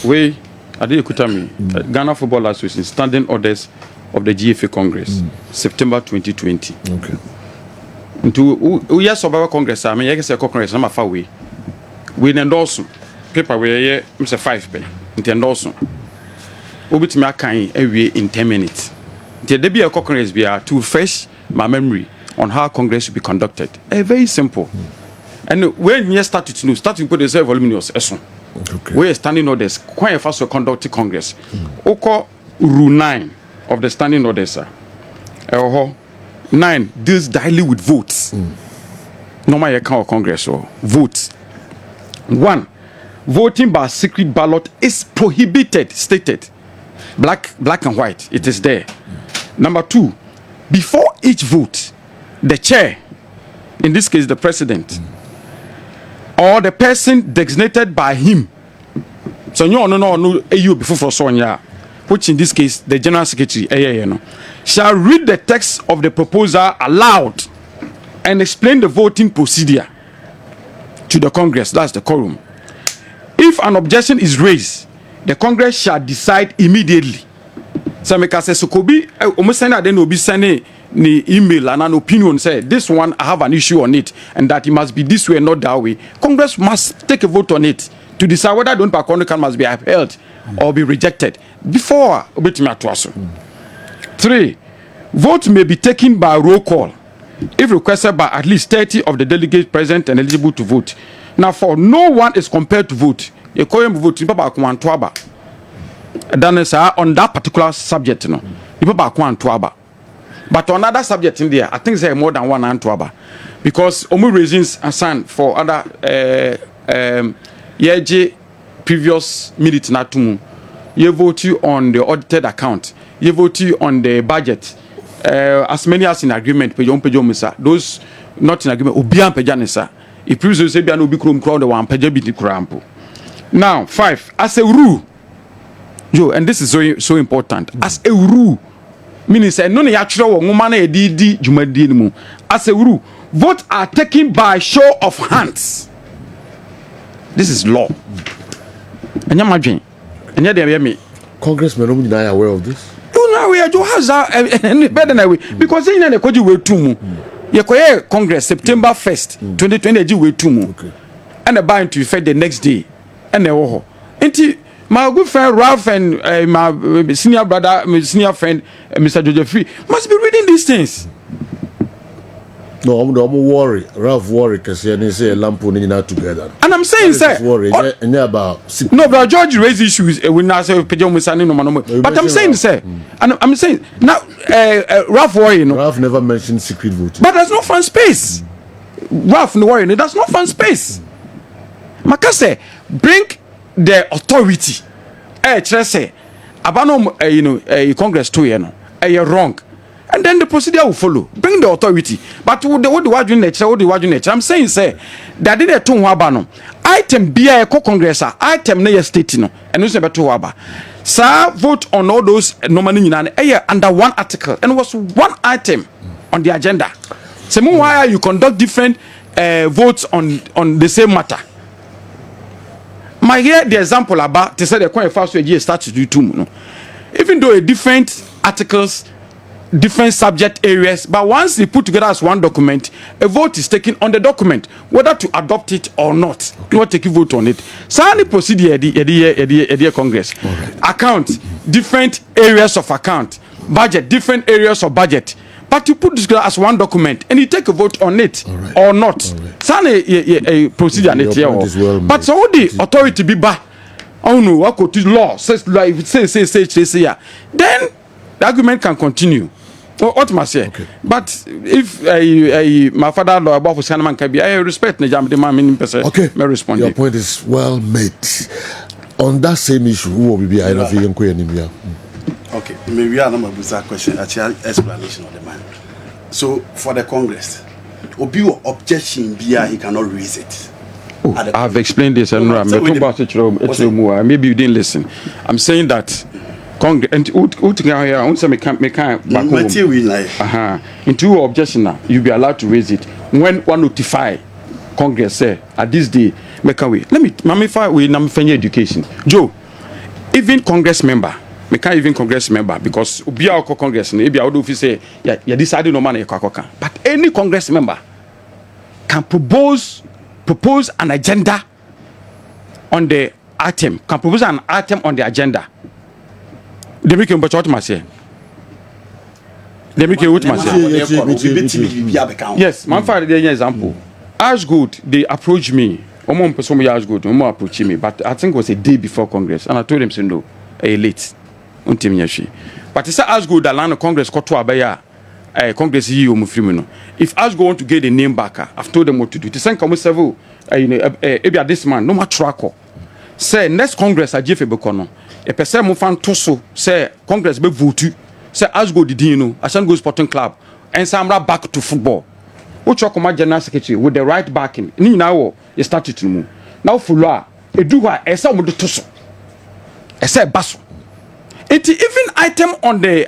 we Adekutami, Ghana Football Association standing orders of the GFA Congress, September 2020. Okay. Into yes, of our Congress, I mean, I guess a Congress, I'm a far away. We endorse paper where Mr. 5 pay, into endorse. Obit me every in 10 minutes. The debut of Congress be to refresh my memory on how Congress should be conducted. Very simple. And when you start to know, starting with the voluminous essence. Okay. We are standing orders quite fast to conduct Congress. Oko Rule 9 of the standing orders, 9 deals directly with votes. Normal account of Congress or votes. 1. Voting by secret ballot is prohibited, stated. Black and white, it is there. Number 2, before each vote, the chair, in this case the president, or the person designated by him, so no you before Sonia, which in this case the general secretary, shall read the text of the proposal aloud and explain the voting procedure to the Congress. That's the quorum. If an objection is raised, the Congress shall decide immediately. So make us say so could be almost send then will be sending the email and an opinion say this one I have an issue on it and that it must be this way and not that way. Congress must take a vote on it to decide whether the Congress must be upheld or be rejected before 3. Vote may be taken by roll call if requested by at least 30 of the delegates present and eligible to vote. Now, for no one is compelled to vote. You call him vote on that particular subject, but on other subject in there, I think there are more than one and because omu reasons assigned for other previous minute natumu. You vote on the audited account. You vote on the budget. As many as in agreement, those not in agreement, ubian pejanisa. If previous say bian ubi krum crowd one pejabiti krampo. Now 5, as a rule, Joe, and this is so important. As a rule, meaning say no natural woman a di jumadinimu. As a rule, votes are taken by show of hands. This is law. And you imagine, and yet they hear me. Congressmen are aware of this. You know, we are just better than we because in the Koji way too. You Congress September 1st, 2020 way too. And the bind to effect the next day. And the my good friend Ralph and my senior brother, my senior friend, Mr. Joseph, must be reading these things. No, I'm worried. Ralph worry because he say lampo not together. And I'm saying, sir, no, but George raised issues when I say but I'm saying, sir, and I'm saying now, Ralph worry, Ralph never mentioned secret voting. But there's no fan space. Ralph no worry, there's no fan space. Makase, bring the authority. Say, abano, Congress too, you're wrong. And then the procedure will follow. Bring the authority. But what do you nature? I'm saying, say, that did a two wabano. Item be a co-congress, item near state, and it's never two waba. Sir, vote on all those nominee under one article, and it was one item on the agenda. So, why you conduct different votes on the same matter? My hear the example about to say the quite fast way start to do too. Even though different articles, different subject areas, but once they put together as one document, a vote is taken on the document, whether to adopt it or not. You want to take a vote on it. So any procedure at Congress. Right. Account, different areas of account, budget, different areas of budget. But you put this together as one document and you take a vote on it or not. So a procedure on it here. But so the authority be back. Oh no, what could law says like say then the argument can continue. What must say? Okay. But if my father law about for Sanaman can be, I respect the man person. Okay, may respond. Your point is well made. On that same issue, who will be either vegan queen? Okay, maybe I am a bizarre question. Actually, explanation of the man. So for the Congress, Obi objection here, he cannot raise it. Oh, I've explained this, and maybe you didn't listen. I'm saying that Congress and into objection now, you'll be allowed to raise it when one notify Congress say at this day make away. Let me mamify we education. Joe, even Congress member, me can't even Congress member because we are Congress. Maybe I would office say, yeah, decided no man but any Congress member can propose an agenda on the item. Can propose an item on the agenda. They make but what must say. They make what must say. Yes, my father. The example. As good, they approached me. Omo person me as good. Omo approach me, but I think it was a day before Congress, and I told them say no, late. Untim yashi. But it's as good that land Congress got to abaya. Congress yi omo free no. If as go want to get the name back, I've told them what to do. To send come several, this man no more track. Say next Congress a GFA Congress. A person mo fan toso say Congress be vote. Say as go did you know Asante go Sporting Club and Samra back to football. Which come general secretary with the right backing. Ni now you started to move. Now follow e do wa e say mo do toso. E say baso. It even item on the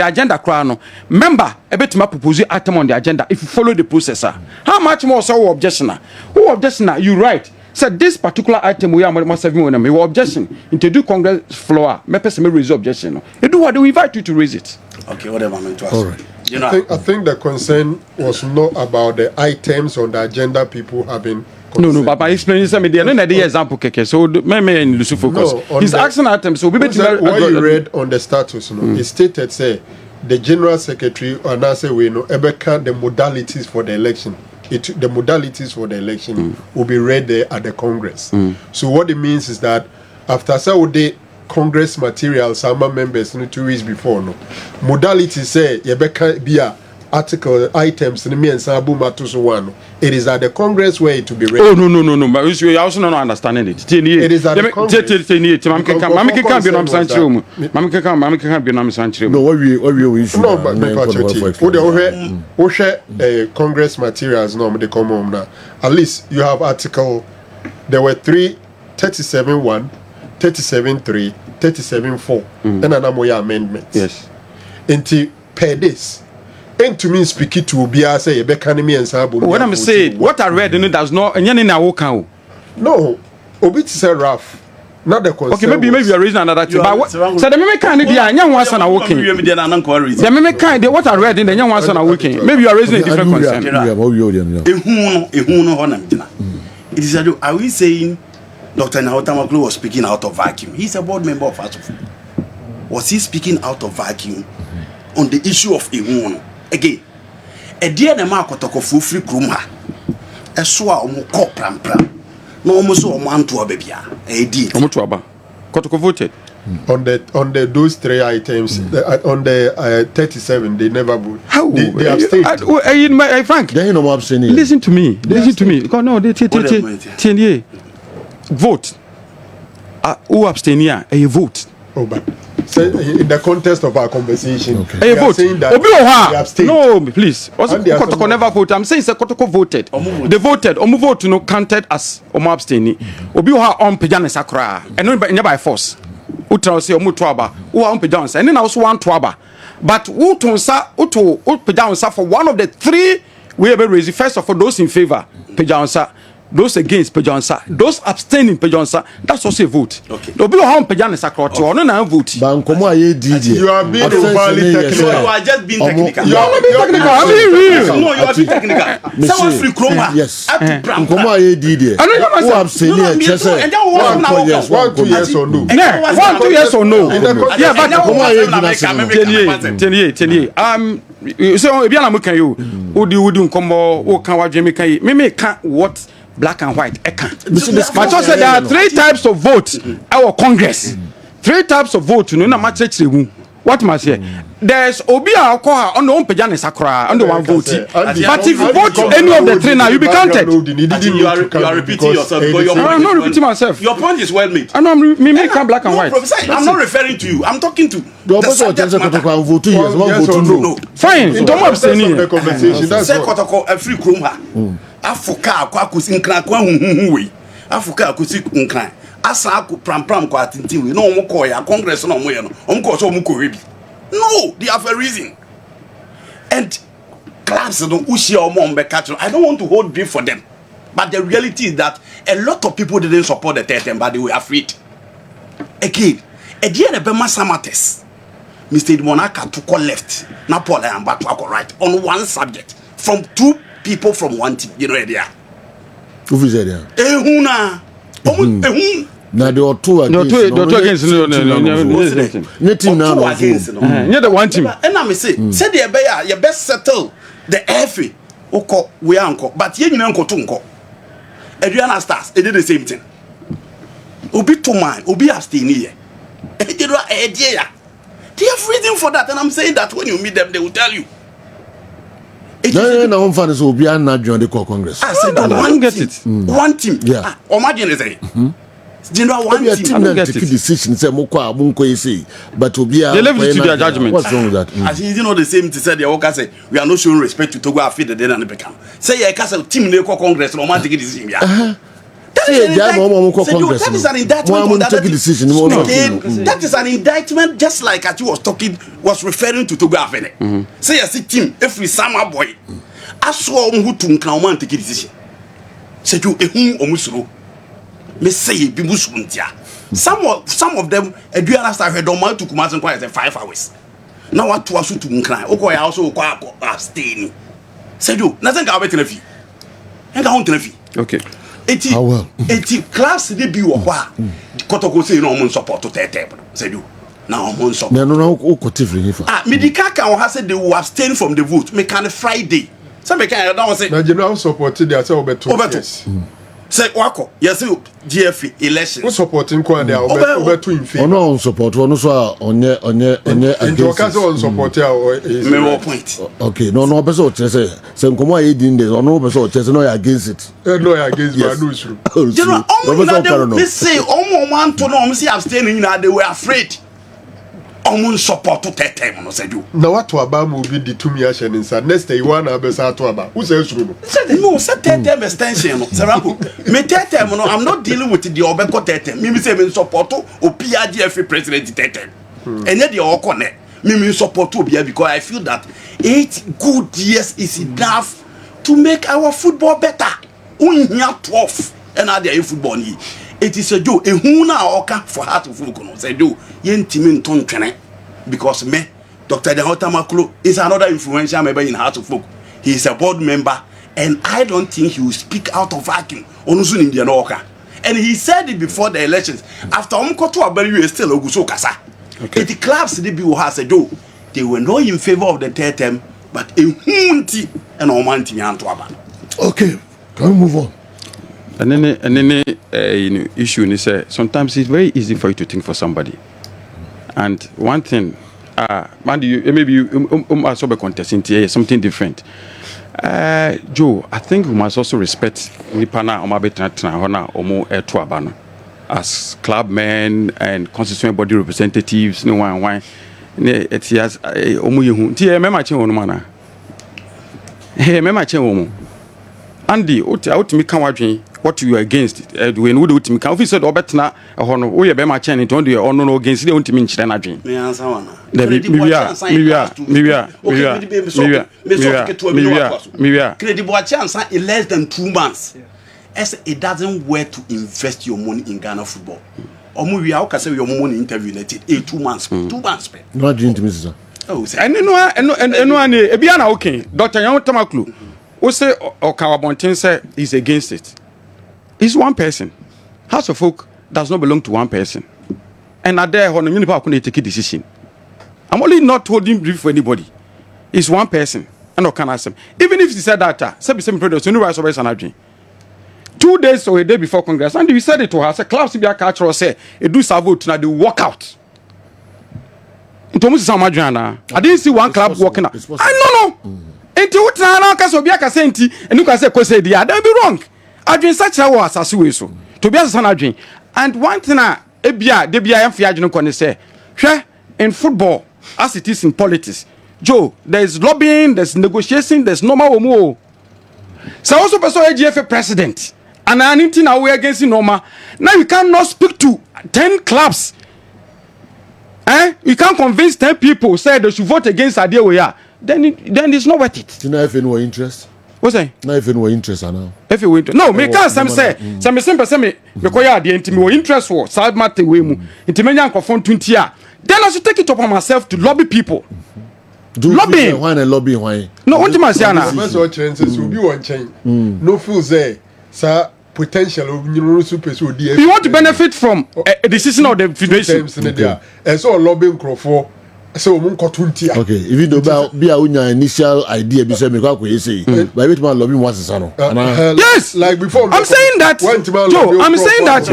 agenda crown member a bit ma propose item on the agenda if you follow the process. How much more so objection? Who objection? You right. Said this particular item we are must have been me objection into do Congress floor me person me raise objection. You do what we invite you to raise it. Okay, whatever I'm to ask. All right. You know, I think the concern was not about the items on the agenda people having. No, but my explanation me there. No, the example keke. So me and lose focus. No, He's asking items. So we what you read on the status, it stated say the general secretary and I say we know ebeka the modalities for the election. The modalities for the election will be read there at the Congress. So what it means is that after Saturday Congress material, some members 2 weeks before no modalities say yebeka bia article items in me and Sabu Matuso one. It is at the Congress where it to be read. Oh no. But you also not understanding it. It is at the Congress. Mammy can't be on Sancho. Mammy can't be on Sancho. No, what we issue? No, but Congress materials no they come home now. At least you have article. There were 37.1, 37.3, 37.4, and an amoya amendment. Yes. Into per this. And to me, speak it to be as a becanemy and Sabu. What I'm saying, what I read in it does not, and you're in our account. No, Obit is a rough. Not the concern. Okay, maybe you're raising another thing. But what? So the meme kind of young ones on a walking. The meme kind what I read in the young ones on a walking. Maybe you are raising a different concern. It is a are we saying Dr. Nahotamaklu was speaking out of vacuum? He's a board member of ASOF. Was he speaking out of vacuum on the issue of Ihuno? Again, a dear Nama Kotoko free kruma, a swa omo pram no almost a man to a baby. A deed. Kotoko voted on the those 3 items on the 37. They never voted. How they abstained? Frank, they no abstaining. listen to me. No, they vote. Who abstain here? A vote. Oh, but in the context of our conversation, okay. A vote. That no, please. Also, Kotoko never voted. I'm saying Kotoko voted. They voted. Omu vote no counted as Omu abstaining. Obi oha on pejane sakra. And no by force. Utra say Omu twaba. Who on pejane. And then also one twaba. But who tonsa uto pejane for one of the 3 we have raised. First of all, those in favor pejane. Those against Pejansa, those abstaining Pejansa, that's also a vote. Okay. There'll be a home Pejana Sacroto, or no vote. You are being overly technical. You are just being technical. You are being technical. I'm being real. No, you are being technical. Someone free chroma. Yes. Nkoma ye did. I know you abstaining. 1, 2 years or no. 1, 2 years or no. Yeah, but Nkoma ye 10 so if you are looking you, would combo or can watch me can what black and white. But also there are 3 types of votes. Our Congress, 3 types of votes. No, not much. What must say? There's Obi Akorsah on the own Pejane Sakura under 1 vote. But if you vote any of the 3 now, you be counted. You are repeating yourself. I'm not repeating myself. Your point is well made. I know me make black and white. I'm not referring to you. I'm talking to the subject matter. No. Fine. Don't abstain. The conversation. That's Kotoko a free kruma. Afuka kwakusi nkran kwa huhuwe. Afuka akusi nkran. Asa aku pram kwa tintin we no omo call ya Congress no omo ye no. Omo call so omo ko rebi. No, they have a reason. And clubs don't ushia omo mbeka. I don't want to hold grief for them. But the reality is that a lot of people didn't support the 10, but they were afraid. Again, A dear the Bema Samates, Mr. Monaka to call left, Napoli and Batwako right on one subject from two people from one team, you know, area. Who is there? Ehuna. Now there are two against. No. Nothing now. Near the one team. And I'm saying, said the Bear, you best settle the FA. Oko, we uncle, but you know, Uncle Tunko. Adriana Stars, they did the same thing. Obi to mine, Obi abstaining. They have reason for that, and I'm saying that when you meet them, they will tell you. No, fan is Obi and not join the Congress. I said, one get it. One team. Yeah. Imagine it. General one team. I don't get it. Decision say Mokwa Munko say, but Obi. They leave it to their judgment. What's wrong with that? As you know the same to say the Oka say we are not showing respect to Togo after the day and become. Say a castle team Neko Congress romantic decision. That is an indictment. That is an indictment, just like Ati was referring to Togo Afene. Say a team, every summer boy. I saw who to Nkaman take a decision. Say you a whom omusuro. Me say be musuntia. Some of them, a dual star had on my to Kumas and quiet 5 hours. Now what to us to Nkran? Oko also abstaining. Say you nothing got better than and I want to okay. Eti class de bi wo kwa Kotoko say no mon support to tete say you now mon support no kotifri fa medical can ha say they will abstain from the vote me can Friday some can that say na general support dey say obeto yes say wako yes GFA election who supporting kwa dey obeto in favor no support one so onye against on support me one point okay no person say nkomo ayi din dey no person say no against it no against but no issue general they say man to no say abstaining na they were afraid omun support to tete no say you na what to aba mo bi di tumi a hye nsa next day one abesa to aba who say suru no say tete extension no Sarako me tete no I'm not dealing with the obeko tete me say me support to GFA president tete enye the okone me support to Obia because I feel that 8 good years is enough to make our football better. Unya 12 and are there football ni. It is a do ehu na oka for heart of folk no say do yentimi nton twene because me Dr. Akorsah is another influential member in heart of folk. He is a board member and I don't think he will speak out of vacuum onusu in the oka. And he said it before the elections after umkoto abari you still oguso kasa. Okay. The clubs they be has a do they were not in favor of the third term but ehunti and omanti nyanto aba. Okay, can we move on? And then issue is sometimes it's very easy for you to think for somebody. And one thing, maybe you also be contesting something different. Joe, I think we must also respect Nipana Omabetana Omo Etuabano as club men and constituent body representatives. No one, it has Omu. Tia, remember Chimona. Hey, remember Chimomo. Andy, out me come what you are against when we do to me can said obetna hono we be ma chen to do or no against the ultimate china dream me answer one credible chance in less than 2 months as it doesn't worth to invest your money in Ghana football omo we how say your money interview let it 2 months 2 months no dream to me sir oh and no e bia na okay Dr. Tamaklu we say Okawabontin say he's against it. It's one person. House of Folk does not belong to one person. And at there, on the take a decision. I'm only not holding brief for anybody. It's one person. And I can ask him. Even if he said that, same product, only rise over Sanadri. 2 days or a day before Congress, and we said it to her, say, Klaus Sibia Cultural say, it do vote now, they walk out. In terms of Madriana, I didn't see one club walking out. I know. Into what now, Casobia Senti, and you can say, Kose, don't be wrong. I drink such a was as we so. To be as an drink. And one thing, Ebia, Debia, and Fiajino can say, in football, as it is in politics, Joe, there's lobbying, there's negotiation, there's normal more. So also, person a GFA president, and anything away against Norma. Now you cannot speak to 10 clubs. You can't convince 10 people say they should vote against idea we are. Then it's not worth it. Do you know if any interest? What's that? Na if no interest ana. If you interest. No, me can't say me simple say me because ya dey ntimi wo interest wo side matter we mu. Ntimi nya nkofo 20 a. Then I should take it upon myself to lobby people. Lobbying. Why lobbying why? No, what you must say na. First of chances will be one chain. No fools there. Sir, potential you super so you want to benefit from a decision of the federation. And so lobbying for so okay, even though be a initial idea be say me kwa say but every man lobbying once is no. Yes, like before I'm saying that Joe, I'm saying that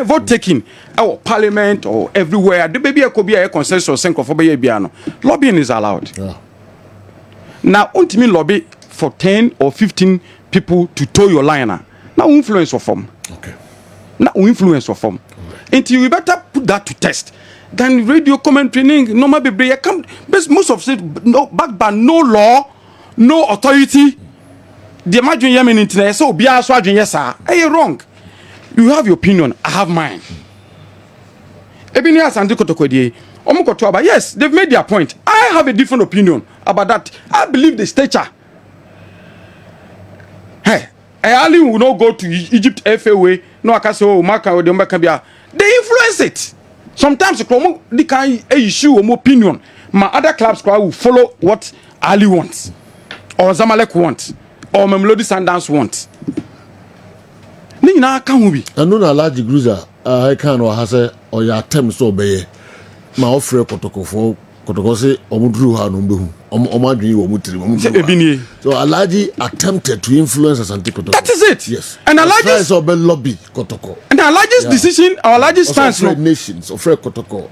vote taking our parliament or everywhere the baby could be a consensus senko for be no lobbying is allowed. Now ultimately lobby for 10 or 15 people to toe your line now influence of form. Okay. Now influence of form. Until you better put that to test than radio commentary normal baby come most of it no back by no law, no authority. The imagine yemen internet so be so yes sir. Hey, wrong. You have your opinion, I have mine. Ebini Asante Kotoko die omukoto aba yes, they've made their point. I have a different opinion about that. I believe the stature. Hey, Ali will not go to Egypt FAA. No, I can say, oh, Maka or the Mbakabia. They influence it. Sometimes they can issue an opinion. My other clubs will follow what Ali wants, or Zamalek wants, or Mamelodi Sundowns wants. Nina can we? I know a large cruiser. I can or has a or your attempts to obey. My offer Kotoko for Kotoko say, Omudru Hanumbu. So Alaji attempted to influence Asante Kotoko. That is it. Yes. And Alaji's lobby Kotoko. And Alaji's decision, our Alaji's stance, no. Nations of Kotoko.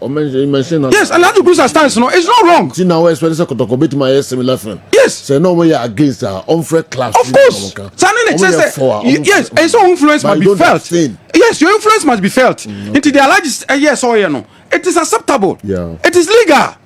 Yes, Alaji Grusa stance, no. It's not wrong. See now, especially Kotoko, bet my similar friend. Yes. So no way against our unfair class. Of course. Yes, and so influence must be felt. Yes, your influence must be felt. Into the Alaji's yes or no. It is acceptable. Yeah. It is legal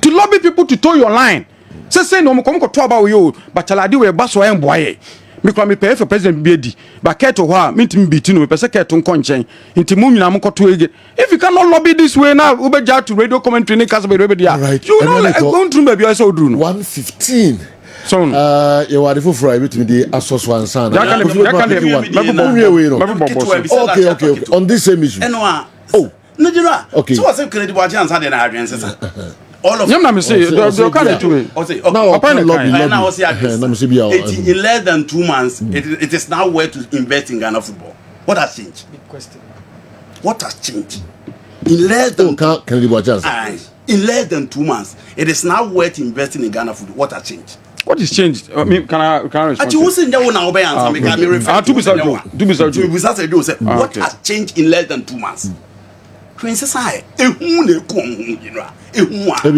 to lobby people to toe your line. Say no come to about you but aladi we baso en boye me kwa me pay for president biedi but keto ho me ntimi biti no me pese keto nkonchen nti mu nyina mo koto ege if you cannot lobby this way now ubeja to radio commentary ne kasa be dia you know like going through maybe I saw do no 115 so you are the for right between the assos one son okay on this same issue oh no okay so what's credible chance and na adwense all of them say they can't do it. Now in less than 2 months it is now worth to invest in Ghana football. What has changed? Big question. What has changed? In less than in less than 2 months it is now worth investing in Ghana football. What has changed? What is changed? I mean, can I respond? What has changed in less than 2 months? Maybe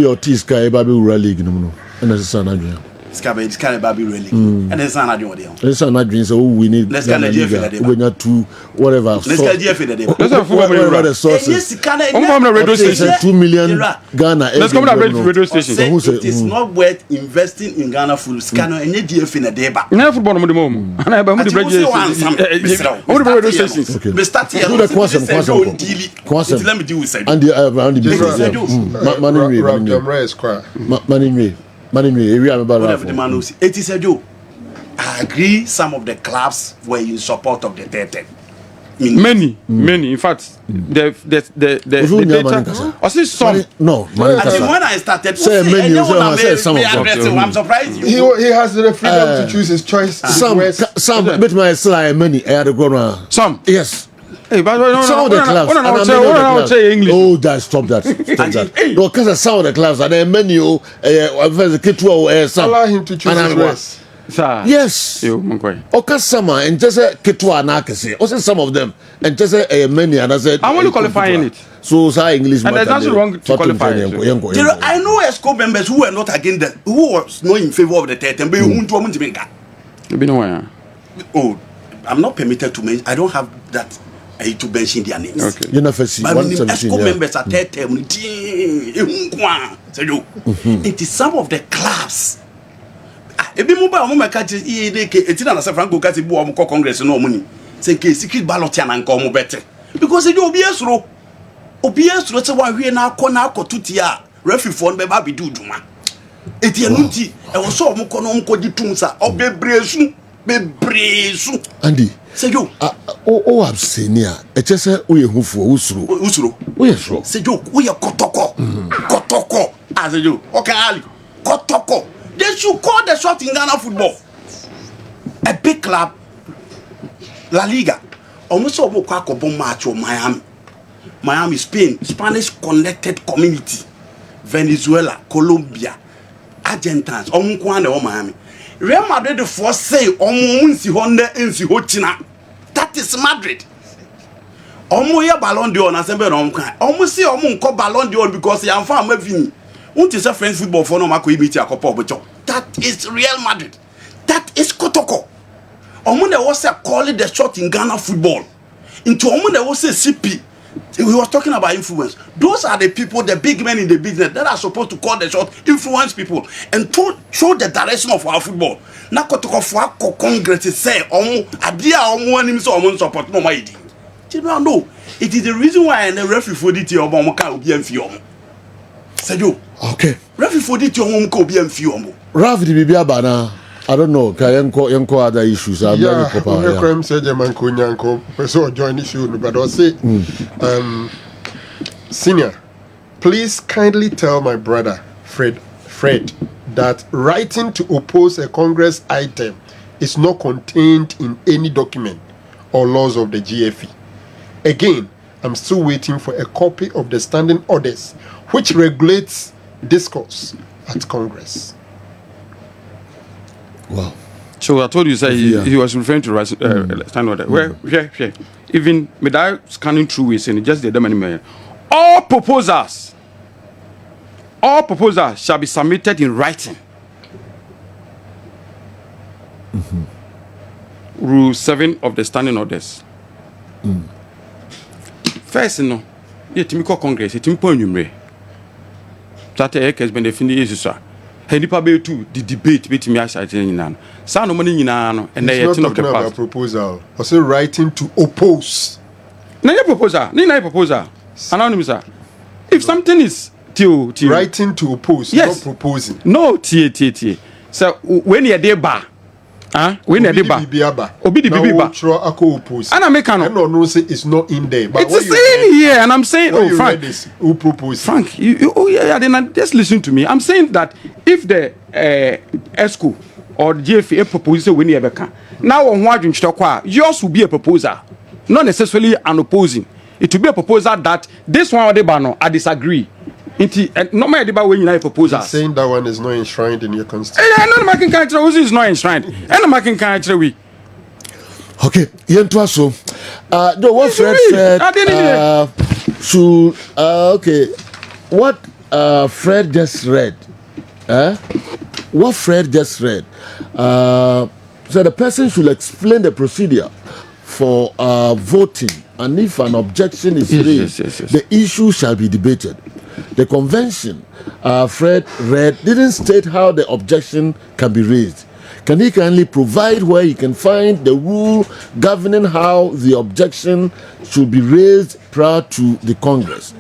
your teeth guy baby league no and that's son adrian Scabe baby really and then son adrian then son adrian so we need let's get GFA we need to whatever let's get GFA let's have whatever the sources radio station 2 million Ghana let's come to radio station it is not worth investing in Ghana football scan and GFA na deba na football no mom and I be radio station we start here do the question let me deal with it and the money we are about the man who it is a joke. I agree some of the clubs were in support of the data. Many in fact the data I see some no when I started say many some of them I'm surprised he has the freedom to choose his choice some bit my slide many I had to go some yes. Hey, but some of the clubs. Oh, that stop that. No, because some of the clubs and then many some. Allow him to choose his race. Yes. Okay, some and just a Ketua Nakase. Also, some of them and just a many and I said I'm only qualifying it. So English and there's nothing wrong to qualify it. I know ESCO members who were not against that, who was not in favor of the Tetem, but who to oh, I'm not permitted to mention. I don't have that. To mention their names. Okay. You know, ESCO members are it is some of the clubs. Ebi mo ba mo meka ti eti na se Franco Kati bo mo Congress no money. Say ke secret ballot ya na nka mo bete. Because e obi esuro se wan hwie na akọ tuti a referee for be ba bi duduma. Etianunti, e was so mukono jitumsa, or bebresu. Andy, say you. Abstaining. It's just a we who for Usuru. We are sure. Say you, we are Kotoko. Kotoko. As you. Okay, Ali. Kotoko. They should call the shot in Ghana football. A big club. La Liga. Almost all Kwako match of Miami. Miami, Spain, Spanish connected community. Venezuela, Colombia, Argentines, Omukwane or Miami. Real Madrid for say Omunsi Honda Ensi Hochina. That is Madrid. Omo ya Ballon d'Or na sembe no mkan. Omo si omo nko Ballon d'Or because ya fa amavini. Won't is a French football for no mako imiti akopa obocho. That is Real Madrid. That is Kotoko. Omo na was calling the shot in Ghana football. Into omo na was CP. He was talking about influence. Those are the people, the big men in the business that are supposed to call the shot, influence people, and to show the direction of our football. Now, for Congress say, "Adia, support no my idea." You don't know. It is the reason why I referee for the Tio Momoka will be in Fium. Say you. Okay. Referee for the Tio Momoka be in Fium. Rav di Bibiabana. I don't know. Yanko other issues. I'm yeah, very Kerm said Jamanko Nyanko, so join issue, but I'll say, Senior, please kindly tell my brother, Fred, that writing to oppose a Congress item is not contained in any document or laws of the GFA. Again, I'm still waiting for a copy of the standing orders which regulates discourse at Congress. Wow. So I told you, say he was referring to stand order. Where, even without scanning through it, and just the money. All proposals shall be submitted in writing. Rule 7 of the standing orders. First, no, you Timiko Congress, you Timiko Numre. That Kessben definitely is, sir. Nipa be to the debate between me and Shaitan. Sa no money nyina and they are talking about proposal. Also writing to oppose. Na proposal. Anonymous. If something is writing to oppose, yes. Not proposing. No, tie. So when you dey ba, when you dey ba, obi di bibiba. And I make no say it's not in there. But it's saying here, and I'm saying, oh, Frank, who proposed? Frank, then just listen to me. I'm saying that if the ESCO or GFA proposes when you ever can, now on what you talk, yours will be a proposal, not necessarily an opposing. It will be a proposal that this one or the banner, I disagree. No matter about when you proposal. Saying that one is not enshrined in your constitution. No making character is not enshrined. And making character we. Okay, so no, what Fred said should okay. What Fred just read, what Fred just read, so the person should explain the procedure for voting, and if an objection is raised, the issue shall be debated. The convention Fred read didn't state how the objection can be raised. Can he kindly provide where he can find the rule governing how the objection should be raised prior to the Congress?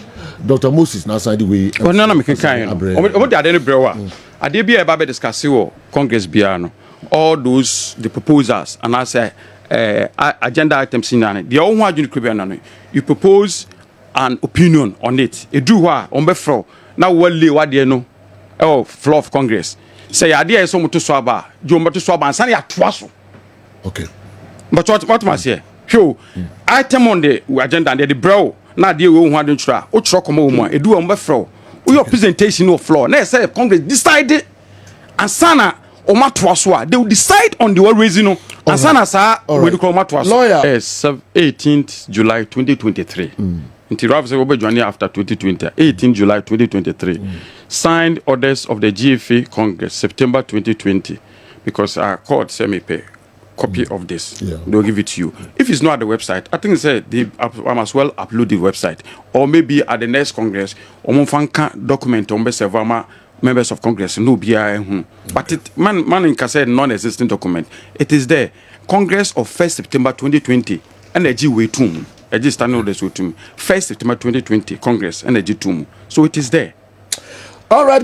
Dr. Moses, now side the way. Well, no, I'm kind. What the other brewer? I did be about discussing Congress Biano, all those the proposals, and I say agenda items in it. The only one you propose an opinion on it. You do what on before now. What do you know? Oh, floor of Congress. Say idea is so much to swaba. You want to swaba and send it twice. Okay. But what must say? Sure. Item on the agenda and the bro. Now dear we want to try. O truck mo e do on before. We your presentation no floor. Now say Congress decided and sana o matwaso. They will decide on the reason no. And sana sa we do call matwaso. Lawyer. Yes, 18th July 2023. Until Rav say we join after 2020. 18 July 2023. Signed orders of the GFA Congress September 2020, because our court sent me pay copy of this. Yeah. They'll give it to you. If it's not at the website, I think I must well upload the website, or maybe at the next Congress, or monfanka document on Besevama members of Congress. No BI. But it man in Kase non-existent document. It is there. Congress of 1st September 2020. Energy way tomb. Energy standing orders way tomb. 1st September 2020 Congress energy tomb. So it is there. All right,